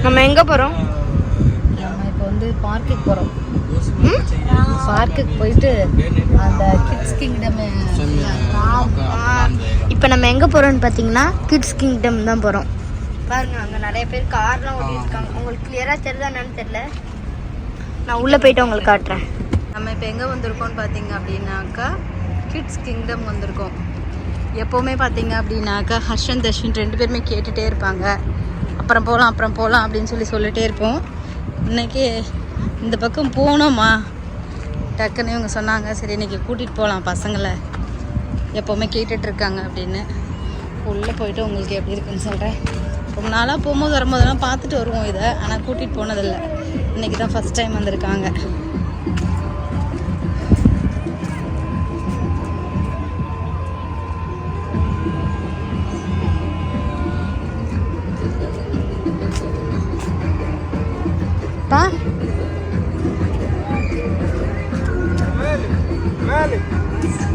நம்ம எங்க போறோம்? நம்ம இப்போ வந்து பார்க்குக்கு போறோம். பார்க்குக்கு போயிட்டு அந்த கிட்ஸ் கிங்டம். இப்போ நம்ம எங்க போறோம்னு பாத்தீங்கன்னா கிட்ஸ் கிங்டம் தான் போறோம். பாருங்க அங்க நிறைய பேர் கார்லாம் ஓட்டிட்டு இருக்காங்க. உங்களுக்கு கிளியரா தெரியுதா என்னன்னு தெரியல. நான் உள்ள போயிட்டு உங்களுக்கு காட்டுறேன். நம்ம இப்போ எங்கே வந்திருக்கோம்னு பார்த்தீங்க அப்படின்னாக்கா கிட்ஸ் கிங்டம் வந்திருக்கோம். எப்போவுமே பார்த்தீங்க அப்படின்னாக்கா ஹர்ஷன் தர்ஷன் 2 பேருமே கேட்டுகிட்டே இருப்பாங்க, அப்புறம் போகலாம் அப்படின்னு சொல்லிகிட்டே இருப்போம். இன்றைக்கி இந்த பக்கம் போனோமா டக்குன்னு இவங்க சொன்னாங்க, சரி இன்றைக்கி கூட்டிகிட்டு போகலாம் பசங்களை, எப்போவுமே கேட்டுட்ருக்காங்க அப்படின்னு. உள்ளே போயிட்டு உங்களுக்கு எப்படி இருக்குன்னு சொல்கிறேன். ரொம்ப நாளாக போகும்போது வரும்போதெல்லாம் பார்த்துட்டு வருவோம் இதை, ஆனால் கூட்டிகிட்டு போனதில்லை. இன்றைக்கி தான் ஃபஸ்ட் டைம் வந்திருக்காங்க.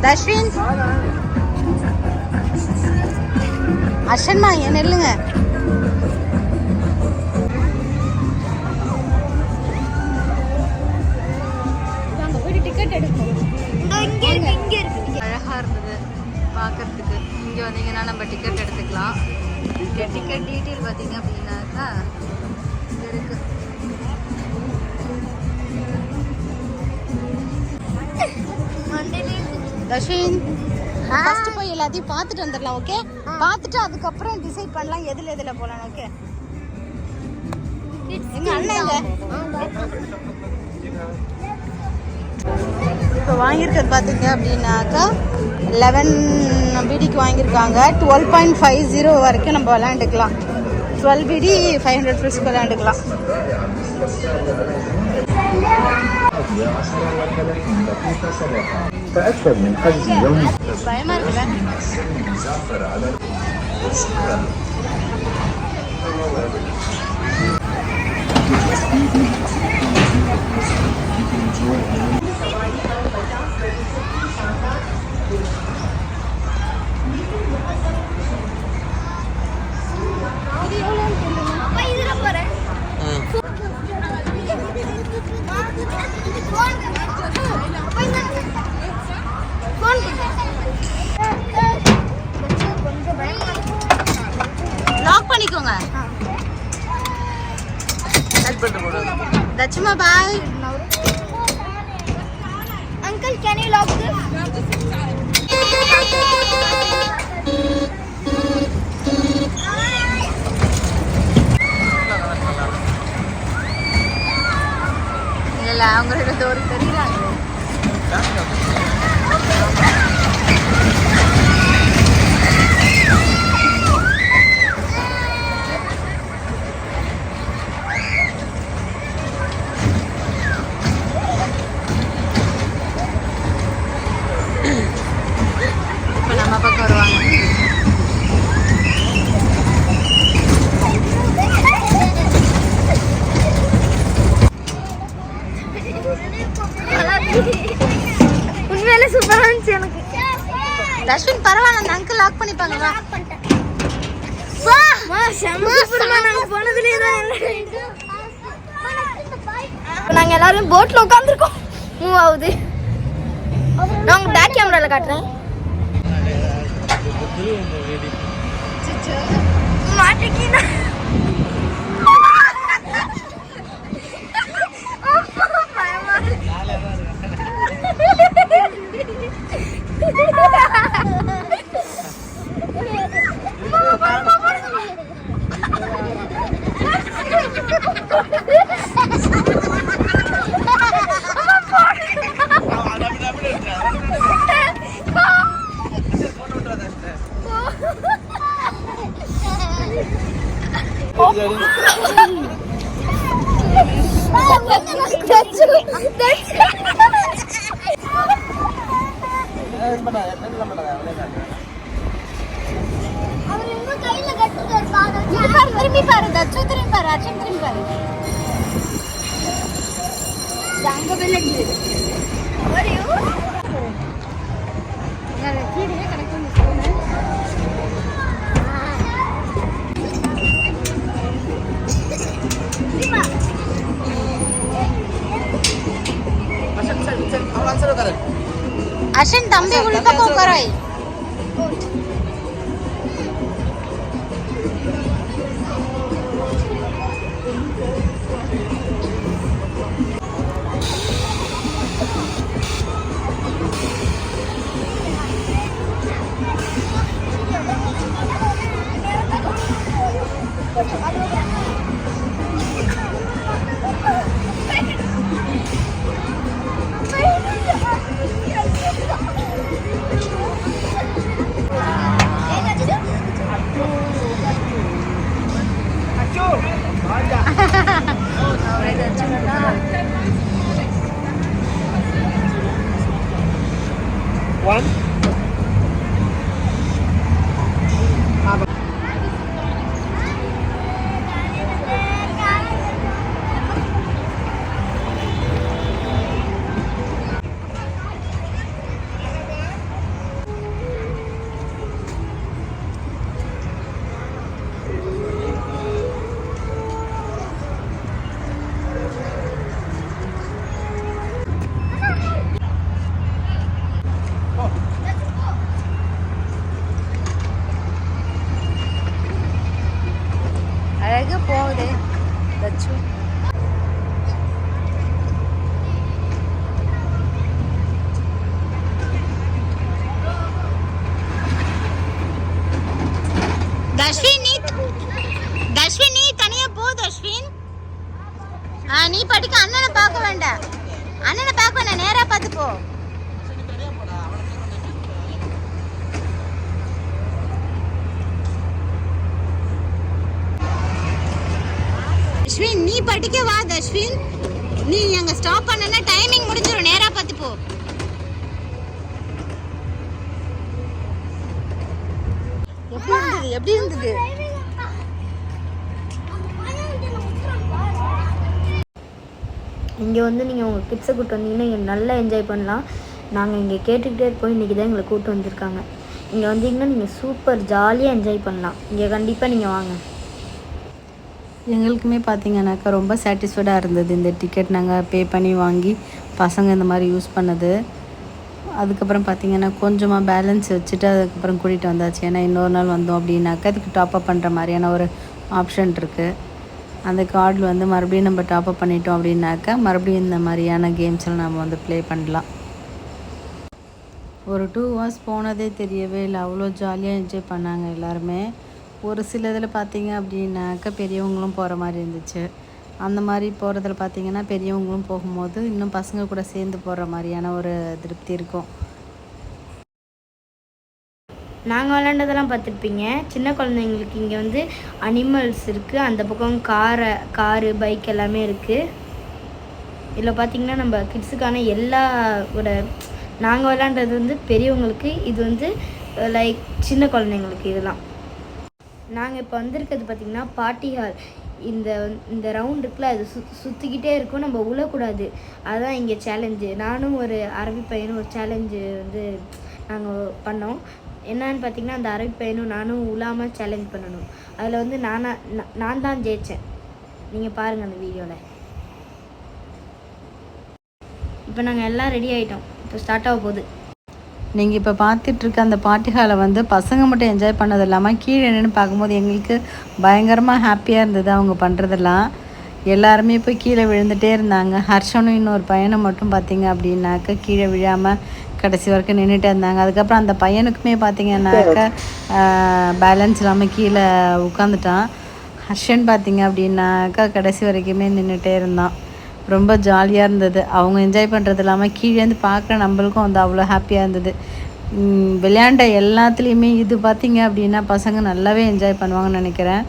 தஷ்வின் அர்ஷன்மா ஏன் நெல்லுங்க. அங்கே போயிட்டு டிக்கெட் எடுக்கணும். அழகாக இருந்தது பார்க்கறதுக்கு. இங்கே வந்தீங்கன்னா நம்ம டிக்கெட் எடுத்துக்கலாம். டிக்கெட் டீட்டெயில் பார்த்தீங்க அப்படின்னாக்கா இருக்கு. தர்ஷின் ஃபர்ஸ்ட் போய் எல்லாத்தையும் பார்த்துட்டு வந்துடலாம். ஓகே, பார்த்துட்டு அதுக்கப்புறம் டிசைட் பண்ணலாம் எதில் போகலாம். ஓகே, எங்க அண்ணன் இப்போ வாங்கியிருக்கிறது பார்த்தீங்க அப்படின்னாக்கா 11 பிடிக்கு வாங்கியிருக்காங்க. 12.50 வரைக்கும் நம்ம விளையாண்டுக்கலாம். 12 பிடி 500 ஃபில்ஸ்க்கு விளையாண்டுக்கலாம். பயமா இருக்குல்ல? லாக் பண்ணிக்கோங்க. தச்சுமா பாய். Uncle, can you lock this? இல்ல அவங்க தோறி தெரியறாங்க. இப்போ நம்ம பக்கம் வருவாங்க. உண்மையிலே சூப்பரா இருந்துச்சு எனக்கு. தஷ்வின் பரவாயில்ல, அந்த அங்கிள் லாக் பண்ணிப்பாங்க. நாங்க எல்லாரும் போட்ல உட்காந்துருக்கோம். மூவ் ஆகுது. நான் உங்க பேக் கேமரால காட்டுறேன். மாட்டிக்கினா திரும்பி பாரு தச்சு, திரும்பி பாரு அர்ச்சன், திரும்பி பாரு. அங்க வில்லடி வரையோ கீழே கரெக்டா அஷன் தம்பி உள்ள போ கரோய் One. அழகு போகுது தச்சு தஷ்வின் நீ தனியா போ தஷ்வின் நீ படிக்க அண்ணனை பார்க்க வேண்டாம் அண்ணனை பார்க்க வேண்டாம் நேரா பார்த்து போ தஷ்வின் நீ படிக்க வா தஷ்வின் நீ அங்க ஸ்டாப் பண்ணனா டைமிங் முடிஞ்சிரும் நேரா பார்த்து போ எப்படி இருந்தது இங்கே வந்து நீங்கள் உங்கள் கிட்ஸை கூப்பிட்டு வந்தீங்கன்னா இங்கே நல்லா என்ஜாய் பண்ணலாம். நாங்கள் இங்கே கேட்டுக்கிட்டே இருப்போம், இன்றைக்கி தான் எங்களை கூப்பிட்டு வந்திருக்காங்க. இங்கே வந்தீங்கன்னா நீங்கள் சூப்பர் ஜாலியாக என்ஜாய் பண்ணலாம். இங்கே கண்டிப்பாக நீங்கள் வாங்க. எங்களுக்குமே பார்த்தீங்கன்னாக்கா ரொம்ப சாட்டிஸ்ஃபைடாக இருந்தது இந்த டிக்கெட் நாங்கள் பே பண்ணி வாங்கி பசங்க இந்த மாதிரி யூஸ் பண்ணது. அதுக்கப்புறம் பார்த்திங்கன்னா கொஞ்சமாக பேலன்ஸ் வச்சுட்டு அதுக்கப்புறம் கூட்டிகிட்டு வந்தாச்சு. ஏன்னா இன்னொரு நாள் வந்தோம் அப்படின்னாக்கா அதுக்கு டாப்அப் பண்ணுற மாதிரியான ஒரு ஆப்ஷன் இருக்குது. அந்த கார்டில் வந்து மறுபடியும் நம்ம டாப்அப் பண்ணிட்டோம் அப்படின்னாக்கா மறுபடியும் இந்த மாதிரியான கேம்ஸ்லாம் நம்ம வந்து ப்ளே பண்ணலாம். ஒரு 2 hours போனதே தெரியவே இல்லை. அவ்வளோ ஜாலியாக என்ஜாய் பண்ணாங்க எல்லாருமே. ஒரு சில இதில் பார்த்திங்க அப்படின்னாக்கா பெரியவங்களும் போகிற மாதிரி இருந்துச்சு. அந்த மாதிரி போகிறதுல பார்த்திங்கன்னா பெரியவங்களும் போகும்போது இன்னும் பசங்க கூட சேர்ந்து போகிற மாதிரியான ஒரு திருப்தி இருக்கும். நாங்கள் விளாண்டதெல்லாம் பார்த்துருப்பீங்க. சின்ன குழந்தைங்களுக்கு இங்கே வந்து அனிமல்ஸ் இருக்குது, அந்த பக்கம் காரு பைக் எல்லாமே இருக்குது. இதில் பார்த்திங்கன்னா நம்ம கிட்ஸுக்கான எல்லா நாங்கள் விளாண்டது வந்து பெரியவங்களுக்கு, இது வந்து லைக் சின்ன குழந்தைங்களுக்கு இதெல்லாம். நாங்கள் இப்போ வந்திருக்கிறது பார்த்திங்கன்னா பார்ட்டி ஹால். இந்த ரவுண்ட் இருக்குல்ல, அது சுற்றிக்கிட்டே இருக்கும், நம்ம உழக்கூடாது. அதுதான் இங்கே சேலஞ்சு. நானும் ஒரு அரபி பையனும் ஒரு சேலஞ்சு வந்து நாங்கள் பண்ணோம். என்னன்னு பார்த்திங்கன்னா அந்த அரபி பையனும் நானும் உழாமல் சேலஞ்ச் பண்ணணும். அதில் வந்து நான் தான் ஜெயித்தேன். நீங்கள் பாருங்கள் அந்த வீடியோவில். இப்போ நாங்கள் எல்லாம் ரெடி ஆகிட்டோம். இப்போ ஸ்டார்ட் ஆக போகுது. நீங்கள் இப்போ பார்த்துட்ருக்க அந்த பார்ட்டி ஹாலை வந்து பசங்க மட்டும் என்ஜாய் பண்ணது இல்லாமல் கீழே என்னென்னு பார்க்கும்போது எங்களுக்கு பயங்கரமாக ஹாப்பியாக இருந்தது. அவங்க பண்ணுறதெல்லாம் எல்லாருமே போய் கீழே விழுந்துகிட்டே இருந்தாங்க. ஹர்ஷனும் இன்னொரு பையனை மட்டும் பார்த்திங்க அப்படின்னாக்கா கீழே விழாமல் கடைசி வரைக்கும் நின்றுட்டே இருந்தாங்க. அதுக்கப்புறம் அந்த பையனுக்குமே பார்த்திங்கன்னாக்கா பேலன்ஸ் இல்லாமல் கீழே உட்காந்துட்டான். ஹர்ஷன் பார்த்திங்க அப்படின்னாக்கா கடைசி வரைக்குமே நின்றுட்டே இருந்தான். ரொம்ப ஜாலியாக இருந்தது. அவங்க என்ஜாய் பண்ணுறது இல்லாமல் கீழேருந்து பார்க்குற நம்மளுக்கும் வந்து அவ்வளோ ஹாப்பியாக இருந்தது. விளையாண்ட எல்லாத்துலேயுமே இது பார்த்திங்க அப்படின்னா பசங்க நல்லாவே என்ஜாய் பண்ணுவாங்கன்னு நினைக்கிறேன்.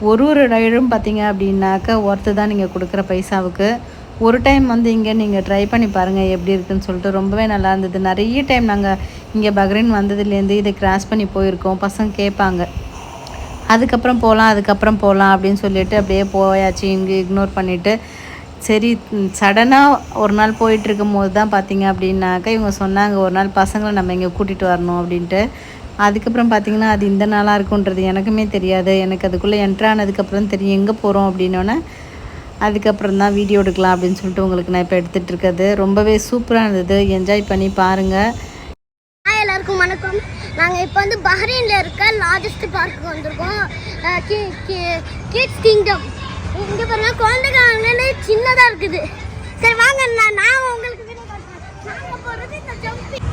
ஒரு ரைடும் பார்த்திங்க அப்படின்னாக்கா ஒர்த்து தான் நீங்கள் கொடுக்குற பைசாவுக்கு. ஒரு டைம் வந்து இங்கே நீங்கள் ட்ரை பண்ணி பாருங்கள் எப்படி இருக்குதுன்னு சொல்லிட்டு. ரொம்பவே நல்லா இருந்தது. நிறைய டைம் நாங்கள் இங்கே பஹ்ரைன் வந்ததுலேருந்து இதை கிராஸ் பண்ணி போயிருக்கோம். பசங்க கேட்பாங்க அதுக்கப்புறம் போகலாம் அப்படின்னு சொல்லிட்டு அப்படியே போயாச்சு. இங்கே இக்னோர் பண்ணிவிட்டு சரி சடனாக ஒரு நாள் போயிட்டுருக்கும் போது தான் பார்த்திங்க அப்படின்னாக்கா இவங்க சொன்னாங்க ஒரு நாள் பசங்களை நம்ம இங்கே கூட்டிகிட்டு வரணும் அப்படின்ட்டு. அதுக்கப்புறம் பார்த்திங்கன்னா அது இந்த நாளாக இருக்குன்றது எனக்குமே தெரியாது. எனக்கு அதுக்குள்ளே என்ட்ரானதுக்கப்புறம் தெரியும் எங்கே போகிறோம் அப்படின்னோடனே அதுக்கப்புறம் தான் வீடியோ எடுக்கலாம் அப்படின்னு சொல்லிட்டு உங்களுக்கு நான் இப்போ எடுத்துகிட்டு இருக்கிறது. ரொம்பவே சூப்பராக இருந்தது. என்ஜாய் பண்ணி பாருங்கள். நாங்கள் இப்போ வந்து பஹ்ரைனில் இருக்க லார்ஜஸ்ட் பார்க்கு வந்திருக்கோம். Kids kingdom. இங்கே பாருங்க குழந்தைங்க சின்னதாக இருக்குது. சரி வாங்க, நான் உங்களுக்கு நாங்கள் போகிறது இந்த jumping.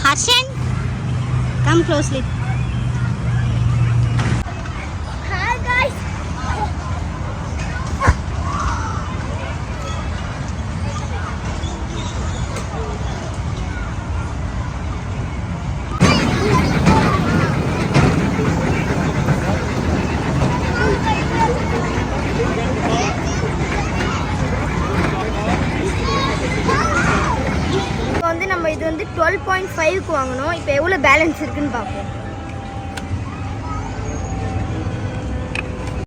Harshan come closely. Hi guys. இப்போ வந்து நம்ம இது வந்து 12.5க்கு வாங்கினோம். இப்போ எவ்வளோ பேலன்ஸ் இருக்குன்னு பார்ப்போம்.